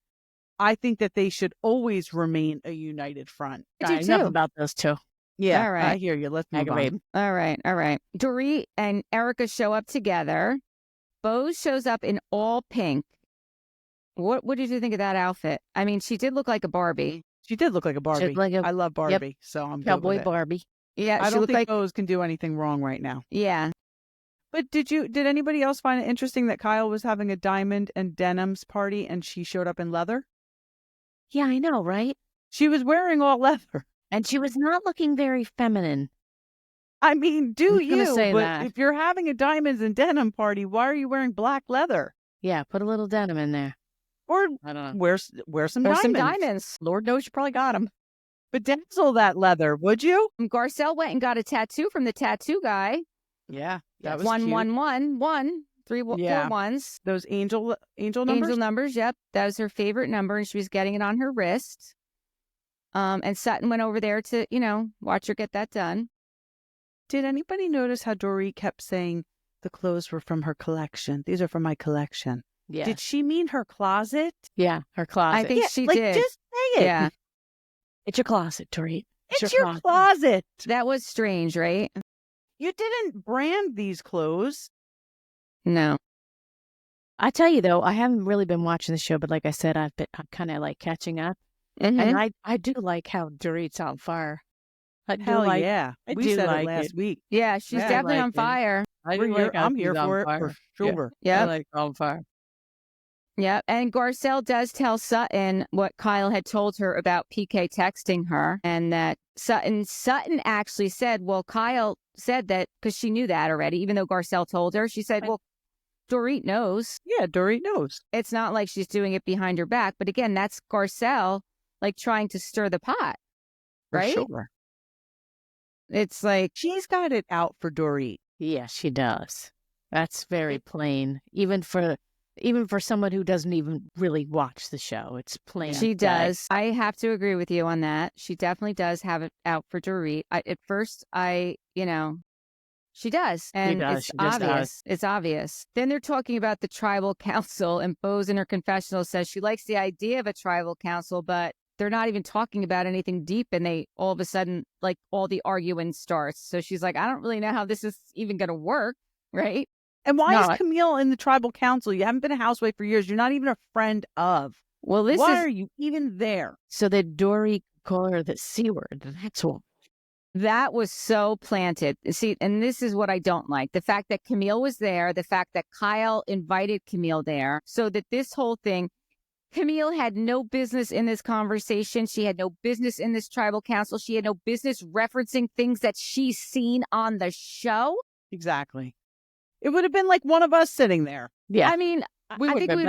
I think that they should always remain a united front. I do Enough too. about those two. Yeah, All right. I hear you. Let's move on. All right. Dorit and Erika show up together. Bose shows up in all pink. What did you think of that outfit? I mean, she did look like a Barbie. She did look like a Barbie. I love Barbie, so I'm Cowboy good with it. Barbie. Yeah, I she don't looked think like Bose can do anything wrong right now. Yeah. But did anybody else find it interesting that Kyle was having a diamond and denims party and she showed up in leather? Yeah, I know, right? She was wearing all leather. And she was not looking very feminine. I mean, I was gonna say but that. if you're having a diamonds and denim party, why are you wearing black leather? Yeah, put a little denim in there. Or I don't know. wear some There's diamonds. some diamonds. Lord knows you probably got them. Bedazzle that leather, would you? Garcelle went and got a tattoo from the tattoo guy. Yeah, that was One, cute. 1, 1, 1, 3, 4 ones. Those angel numbers. Angel numbers, yep. That was her favorite number, and she was getting it on her wrist. And Sutton went over there to, watch her get that done. Did anybody notice how Dorit kept saying the clothes were from her collection? These are from my collection. Yeah. Did she mean her closet? Yeah, her closet. I think she did. Just say it. Yeah. It's your closet, Dorit. It's your closet. That was strange, right? You didn't brand these clothes. No. I tell you though, I haven't really been watching the show, but like I said, I'm kind of like catching up, Mm-hmm. and I do like how Dorit's on fire. I do Hell like, yeah. I We do said like it last it. week. Yeah, she's Yeah, I definitely like on it. fire. I do like how I'm she's here on for it fire. for sure. Yeah. I like on fire. Yeah. And Garcelle does tell Sutton what Kyle had told her about PK texting her, and that Sutton actually said, well, Kyle said that because she knew that already, even though Garcelle told her. She said, well, Dorit knows. Yeah, Dorit knows. It's not like she's doing it behind her back. But again, that's Garcelle like trying to stir the pot, right? For sure. It's like, She's got it out for Dorit. Yeah, she does. That's very plain. Even for someone who doesn't even really watch the show, it's plain. She does. I have to agree with you on that. She definitely does have it out for Dorit. At first, she does. And it's obvious. It's obvious. Then they're talking about the tribal council, and Bose in her confessional says she likes the idea of a tribal council, but they're not even talking about anything deep. And they all of a sudden, like, all the arguing starts. So she's like, I don't really know how this is even going to work. Right. And why is Camille in the tribal council? You haven't been a housewife for years. You're not even a friend of. Well, why are you even there? So that Dorit call her the C word. That's all. That was so planted. See, and this is what I don't like. The fact that Camille was there, the fact that Kyle invited Camille there, so that this whole thing, Camille had no business in this conversation. She had no business in this tribal council. She had no business referencing things that she's seen on the show. Exactly. It would have been like one of us sitting there. Yeah. I mean, we definitely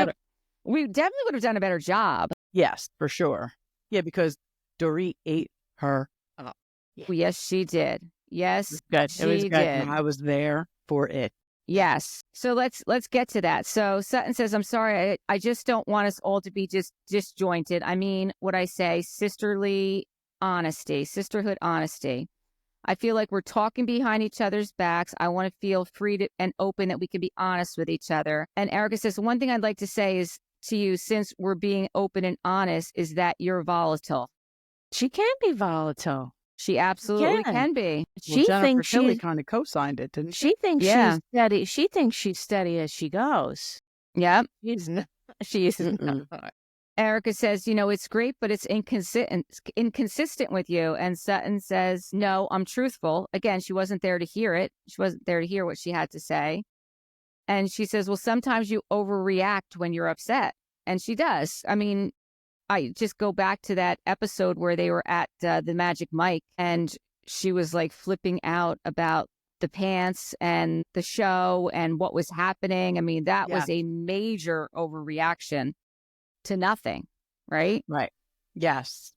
would have done a better job. Yes, for sure. Yeah, because Dorit ate her up. Yeah. Yes, she did. Yes, it was good. And I was there for it. Yes. So let's get to that. So Sutton says, I'm sorry. I just don't want us all to be just disjointed. I mean, what I say, sisterhood honesty. I feel like we're talking behind each other's backs. I want to feel free and open that we can be honest with each other. And Erika says, one thing I'd like to say is to you, since we're being open and honest, is that you're volatile. She can be volatile. She absolutely can be. She thinks she kind of co-signed it, didn't she? She thinks she's steady. She thinks she's steady as she goes. Yep. She isn't. Erika says, it's great, but it's inconsistent with you. And Sutton says, no, I'm truthful. Again, she wasn't there to hear it. She wasn't there to hear what she had to say. And she says, well, sometimes you overreact when you're upset. And she does. I mean, I just go back to that episode where they were at the Magic Mike, and she was like flipping out about the pants and the show and what was happening. I mean, that was a major overreaction to nothing, right? Right. Yes.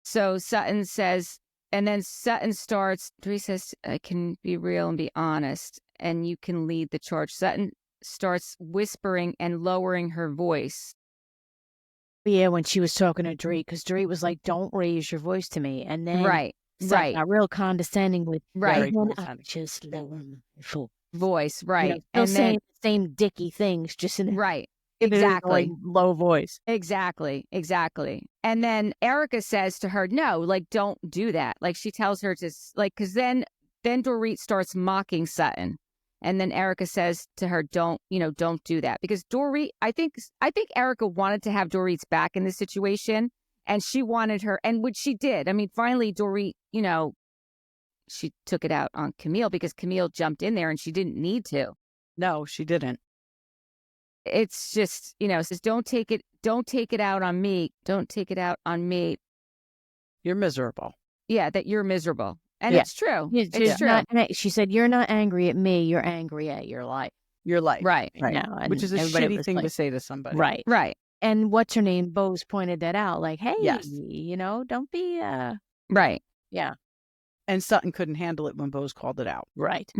So Sutton says, and then Sutton starts, he says, I can be real and be honest, and you can lead the charge. Sutton starts whispering and lowering her voice. Yeah, when she was talking to Dorit, because Dorit was like, don't raise your voice to me. And then Sutton got real condescending with just lower full voice, right? And saying the same dicky things, just in exactly low voice. Exactly. And then Erika says to her, no, like, don't do that. Like, she tells her to, like, because then Dorit starts mocking Sutton. And then Erika says to her, don't do that. Because Dorit, I think Erika wanted to have Dorit's back in this situation. And she wanted her, and which she did. I mean, finally, Dorit, she took it out on Camille because Camille jumped in there and she didn't need to. No, she didn't. It's just, says, don't take it out on me. Don't take it out on me. You're miserable. Yeah, that you're miserable. And it's true. It's true. She said, you're not angry at me. You're angry at your life. Your life. Right. Now, which is a shitty thing to say to somebody. Right. And what's her name? Bose pointed that out. Like, hey, don't be... Right. Yeah. And Sutton couldn't handle it when Bose called it out. Right.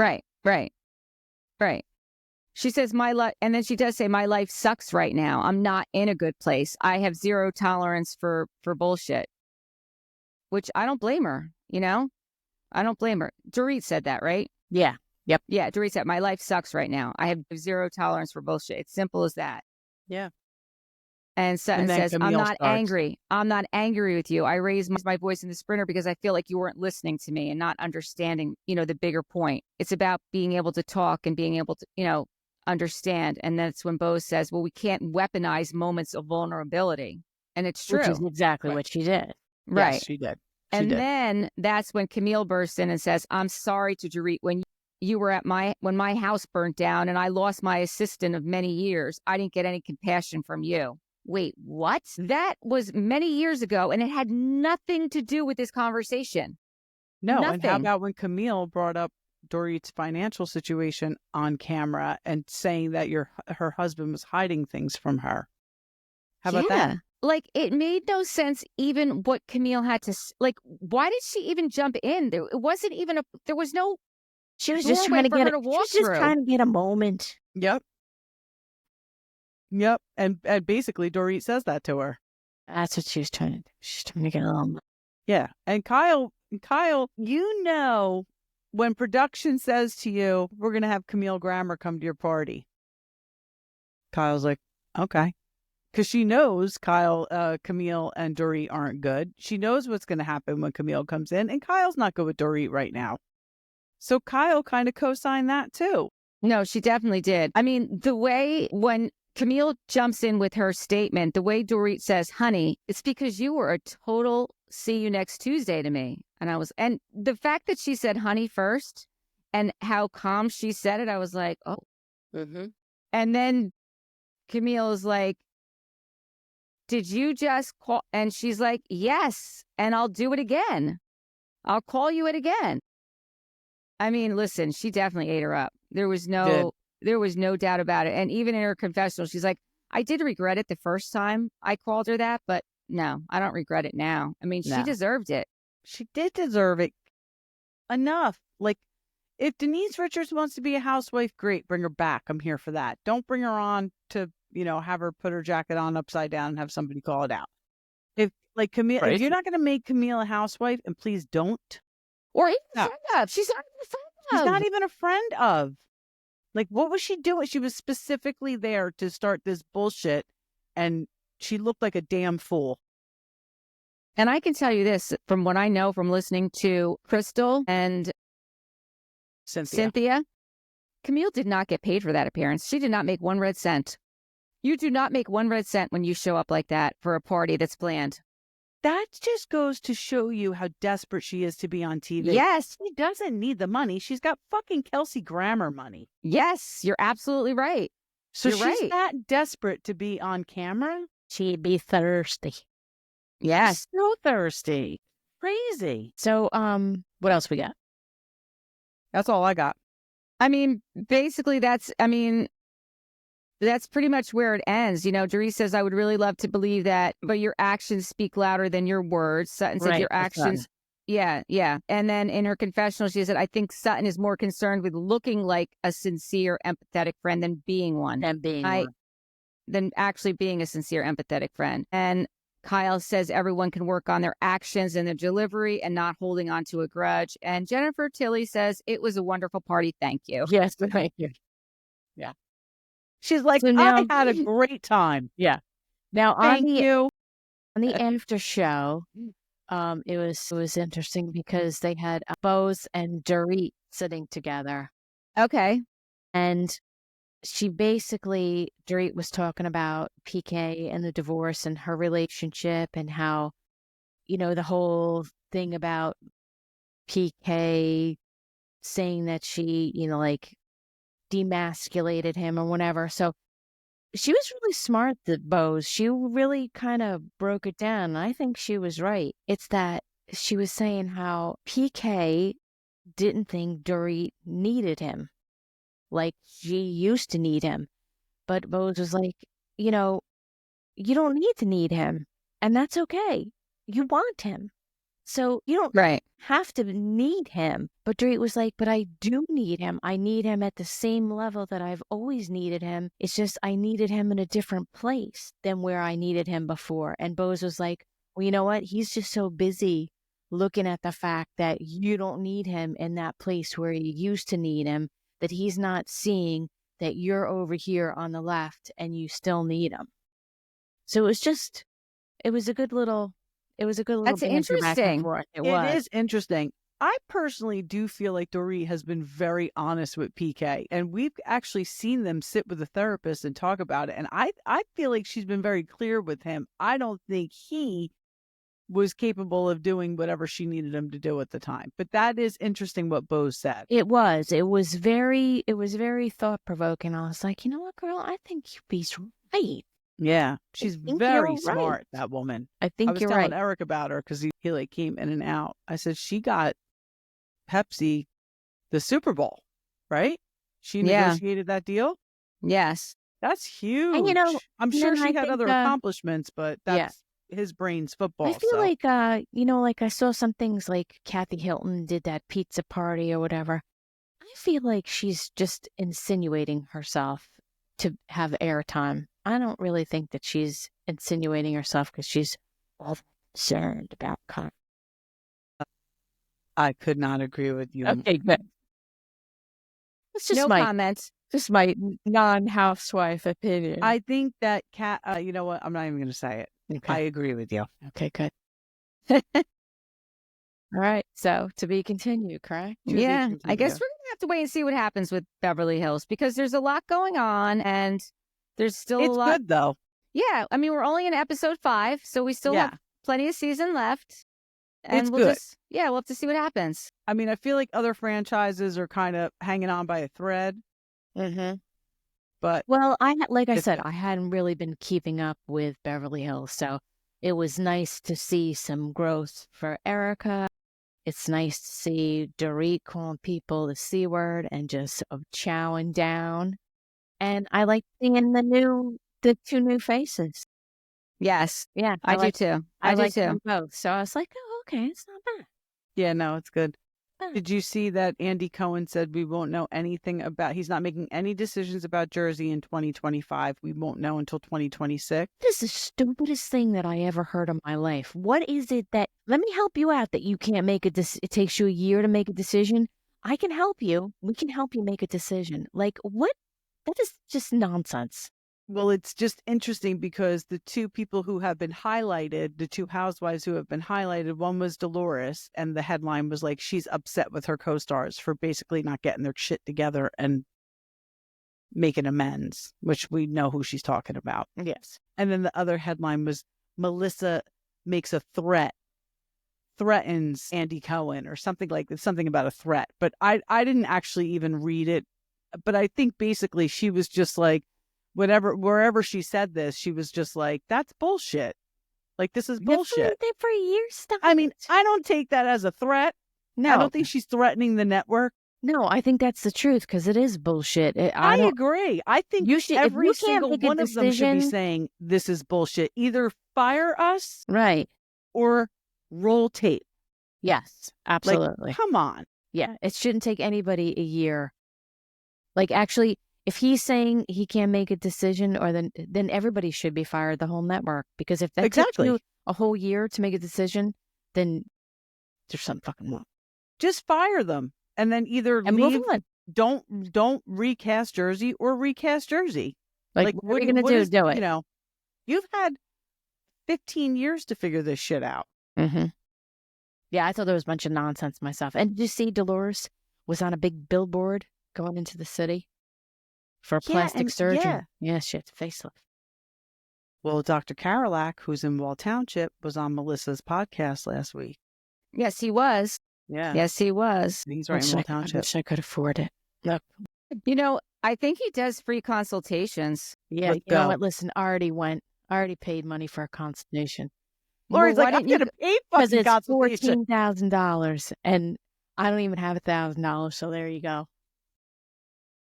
She says, my life, and then she does say, my life sucks right now. I'm not in a good place. I have zero tolerance for bullshit. Which I don't blame her, I don't blame her. Dorit said that, right? Yeah. Yep. Yeah, Dorit said, my life sucks right now. I have zero tolerance for bullshit. It's simple as that. Yeah. And Sutton says, I'm not angry. I'm not angry with you. I raised my voice in the sprinter because I feel like you weren't listening to me and not understanding, the bigger point. It's about being able to talk and being able to, understand. And that's when Bose says, well, we can't weaponize moments of vulnerability. And it's true. Which is exactly what she did. Right. Yes, she did. Then that's when Camille bursts in and says, I'm sorry to Dorit. When you were at when my house burnt down and I lost my assistant of many years, I didn't get any compassion from you. Wait, what? That was many years ago, and it had nothing to do with this conversation. No, nothing. And how about when Camille brought up Dorit's financial situation on camera and saying that her husband was hiding things from her? How about that? Like, it made no sense even what Camille had to, like, why did she even jump in? There was no She was just trying to get a moment. Yep. And basically Dorit says that to her. That's what she was trying to do. She's trying to get a little. Yeah. And Kyle, when production says to you, we're going to have Camille Grammer come to your party. Kyle's like, okay. Because she knows Camille and Dorit aren't good. She knows what's going to happen when Camille comes in. And Kyle's not good with Dorit right now. So Kyle kind of co-signed that too. No, she definitely did. I mean, the way when Camille jumps in with her statement, the way Dorit says, honey, it's because you were a total see you next Tuesday to me. And the fact that she said honey first and how calm she said it, I was like, oh. Mm-hmm. And then Camille is like, did you just call? And she's like, yes, and I'll do it again. I'll call you it again. I mean, listen, she definitely ate her up. There was no doubt about it. And even in her confessional, she's like, I did regret it the first time I called her that, but no, I don't regret it now. I mean, she deserved it. She did deserve it. Enough. Like, if Denise Richards wants to be a housewife, great, bring her back. I'm here for that. Don't bring her on to, have her put her jacket on upside down and have somebody call it out. If Camille, if you're not going to make Camille a housewife, and please don't. Or even a friend of. She's not even a friend of. She's not even a friend of. Like, what was she doing? She was specifically there to start this bullshit, and she looked like a damn fool. And I can tell you this, from what I know from listening to Crystal and Cynthia, Camille did not get paid for that appearance. She did not make 1 red cent. You do not make 1 red cent when you show up like that for a party that's planned. That just goes to show you how desperate she is to be on TV. Yes. She doesn't need the money. She's got fucking Kelsey Grammer money. Yes, you're absolutely right. So she's that desperate to be on camera. She'd be thirsty. Yes. She's so thirsty. Crazy. So, what else we got? That's all I got. I mean, basically that's pretty much where it ends. Dorit says, I would really love to believe that, but your actions speak louder than your words. Sutton said, your actions. Yeah. And then in her confessional, she said, I think Sutton is more concerned with looking like a sincere, empathetic friend than being one. Than actually being a sincere, empathetic friend. And Kyle says everyone can work on their actions and their delivery and not holding on to a grudge. And Jennifer Tilly says, it was a wonderful party. Thank you. Yes, thank you. Yeah. She's like, so now, I had a great time. Yeah. Now on the after show, it was interesting because they had Bose and Dorit sitting together. Okay. And Dorit was talking about PK and the divorce and her relationship and how, the whole thing about PK saying that she, demasculated him or whatever. So she was really smart, the Bose. She really kind of broke it down. And I think she was right. It's that she was saying how PK didn't think Dorit needed him like she used to need him. But Bose was like, you don't need to need him. And that's okay. You want him. So you don't have to need him. But Dorit was like, but I do need him. I need him at the same level that I've always needed him. It's just I needed him in a different place than where I needed him before. And Bose was like, well, you know what? He's just so busy looking at the fact that you don't need him in that place where you used to need him, that he's not seeing that you're over here on the left and you still need him. So it was a good little That's interesting. It is interesting. I personally do feel like Dorit has been very honest with PK, and we've actually seen them sit with a therapist and talk about it. And I feel like she's been very clear with him. I don't think he was capable of doing whatever she needed him to do at the time. But that is interesting what Bose said. It was very thought provoking. I was like, you know what, girl, I think he's right. Yeah, she's very smart, that woman. I think you're right. I was telling Erika about her because he came in and out. I said, she got Pepsi the Super Bowl, right? She negotiated that deal? Yes. That's huge. And, I'm sure she had other accomplishments, but that's his brain's football. I feel like, I saw some things like Kathy Hilton did that pizza party or whatever. I feel like she's just insinuating herself to have airtime. I don't really think that she's insinuating herself because she's all concerned about Kyle. I could not agree with you. Okay, good. It's just No comments. Just my non-housewife opinion. I think that you know what? I'm not even going to say it. Okay. I agree with you. Okay, good. All right. So to be continued, correct? Yeah. I guess we're going to have to wait and see what happens with Beverly Hills because there's a lot going on and there's still a lot. It's good though. Yeah. I mean, we're only in episode 5, so we still have plenty of season left. And It's we'll good. we'll have to see what happens. I mean, I feel like other franchises are kind of hanging on by a thread. Mm-hmm. But well, like I said, I hadn't really been keeping up with Beverly Hills, so it was nice to see some growth for Erika. It's nice to see Dorit calling people the C word and just chowing down. And I like seeing the 2 new faces. Yes. Yeah, I do too. I do like too. them both. So I was like, oh, okay, it's not bad. yeah, no, it's good. Did you see that Andy Cohen said we won't know anything about, he's not making any decisions about Jersey in 2025. We won't know until 2026. This is the stupidest thing that I ever heard in my life. What is it that, let me help you out that you can't make it takes you a year to make a decision. I can help you. We can help you make a decision. Like what? That is just nonsense. Well, it's just interesting because the 2 people who have been highlighted, the 2 housewives who have been highlighted, one was Dolores, and the headline was like, she's upset with her co-stars for basically not getting their shit together and making amends, which we know who she's talking about. Yes. And then the other headline was, Melissa makes a threatens Andy Cohen or something like that, something about a threat. But I didn't actually even read it. But I think basically she was just like, wherever she said this, she was just like, that's bullshit. Like, this is bullshit. For years, stop. I mean, I don't take that as a threat. No. I don't think she's threatening the network. No, I think that's the truth because it is bullshit. I agree. I think every single one of them should be saying this is bullshit. Either fire us, right, or roll tape. Yes, absolutely. Like, come on. Yeah, it shouldn't take anybody a year. Like, actually, if he's saying he can't make a decision, or then everybody should be fired, the whole network. Because if that took you a whole year to make a decision, then there's something fucking wrong. Just fire them, and then either leave. Don't recast Jersey or recast Jersey. Like what are you gonna do? Do it. You know, you've had 15 years to figure this shit out. Mm-hmm. Yeah, I thought there was a bunch of nonsense myself. And did you see Dolores was on a big billboard going into the city for a plastic surgeon? Yeah, she had a facelift. Well, Dr. Karolak, who's in Wall Township, was on Melissa's podcast last week. Yes, he was. Yeah. Yes, he was. He's right in Wall Township. I wish I could afford it. Look. You know, I think he does free consultations. Yeah, you know what? Listen, I already paid money for a consultation. Lori's like, I'm going to pay fucking consultation. $14,000, and I don't even have $1,000, so there you go.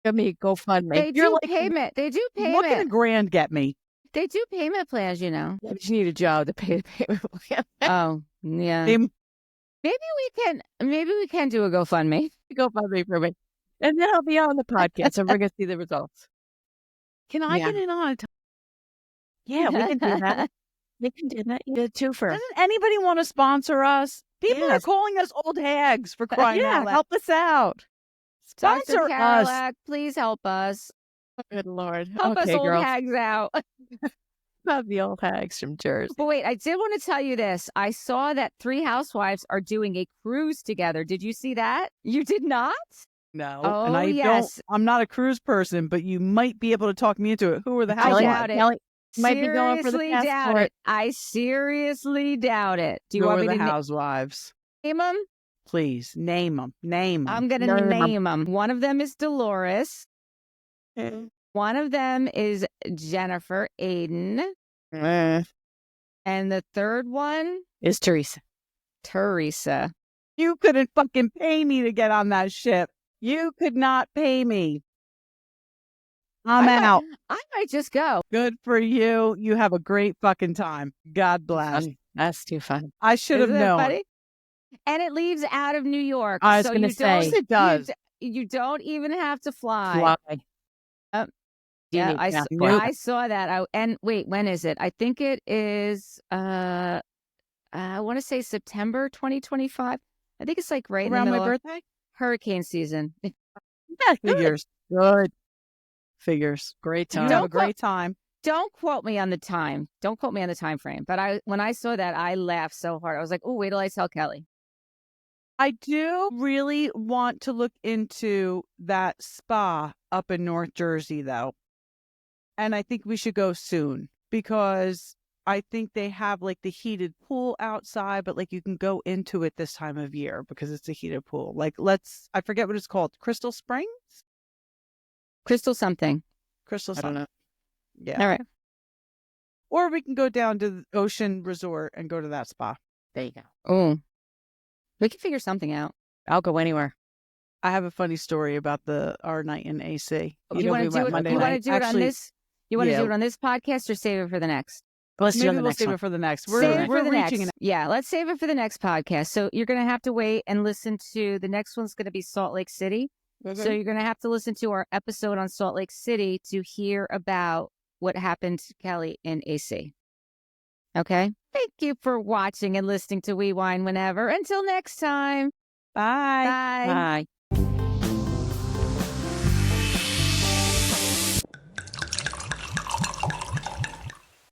Give me a GoFundMe. They do payment. They do payment. What can $1,000 get me? They do payment plans, you know. Yeah, but you need a job to pay the payment plan. Oh, yeah. Maybe we can do a GoFundMe. GoFundMe for me. And then I'll be on the podcast and we're going to see the results. Can I get in on it? Yeah, we can do that. We can do that. You did too first. Doesn't anybody want to sponsor us? People are calling us old hags for crying out loud. Help us out. Sponsor Dr. Karolak, please help us. Good Lord. Help us old hags out. Love the old hags from Jersey. But wait, I did want to tell you this. I saw that 3 housewives are doing a cruise together. Did you see that? You did not? No. Oh, and I'm not a cruise person, but you might be able to talk me into it. Who are the housewives? I doubt it. Kelly might be going for the passport. I seriously doubt it. Do you Who want are me the to housewives? Name them? Please, name them. Name them. I'm going to name them. One of them is Dolores. One of them is Jennifer Aiden. And the third one is Teresa. You couldn't fucking pay me to get on that ship. You could not pay me. I'm out. I might just go. Good for you. You have a great fucking time. God bless. That's too fun. I should have known. Funny? And it leaves out of New York. I was going to say. It does. You don't even have to fly. Yeah, I saw that. And wait, when is it? I think it is, I want to say September 2025. I think it's like right around in the my middle birthday. of hurricane season. Figures. Good. Figures. Great You time. have a great time. Don't quote me on the time. Don't quote me on the time frame. But when I saw that, I laughed so hard. I was like, oh, wait till I tell Kelly. I do really want to look into that spa up in North Jersey, though. And I think we should go soon because I think they have like the heated pool outside, but like you can go into it this time of year because it's a heated pool. Like I forget what it's called. Crystal Springs? Crystal something. Crystal I don't something. know. Yeah. All right. Or we can go down to the Ocean Resort and go to that spa. There you go. Oh, we can figure something out. I'll go anywhere. I have a funny story about our night in AC. You want to do it? Monday You want to night. do it on Actually, this? You want to yeah. do it on this podcast or save it for the next? Let's do it on Maybe the we'll next save one. it for the next. Save it for We're the reaching next. Yeah, let's save it for the next podcast. So you're going to have to wait and listen to the next one's going to be Salt Lake City. Mm-hmm. So you're going to have to listen to our episode on Salt Lake City to hear about what happened to Kelly in AC. Okay? Thank you for watching and listening to We Wine Whenever. Until next time. Bye. Bye. Bye.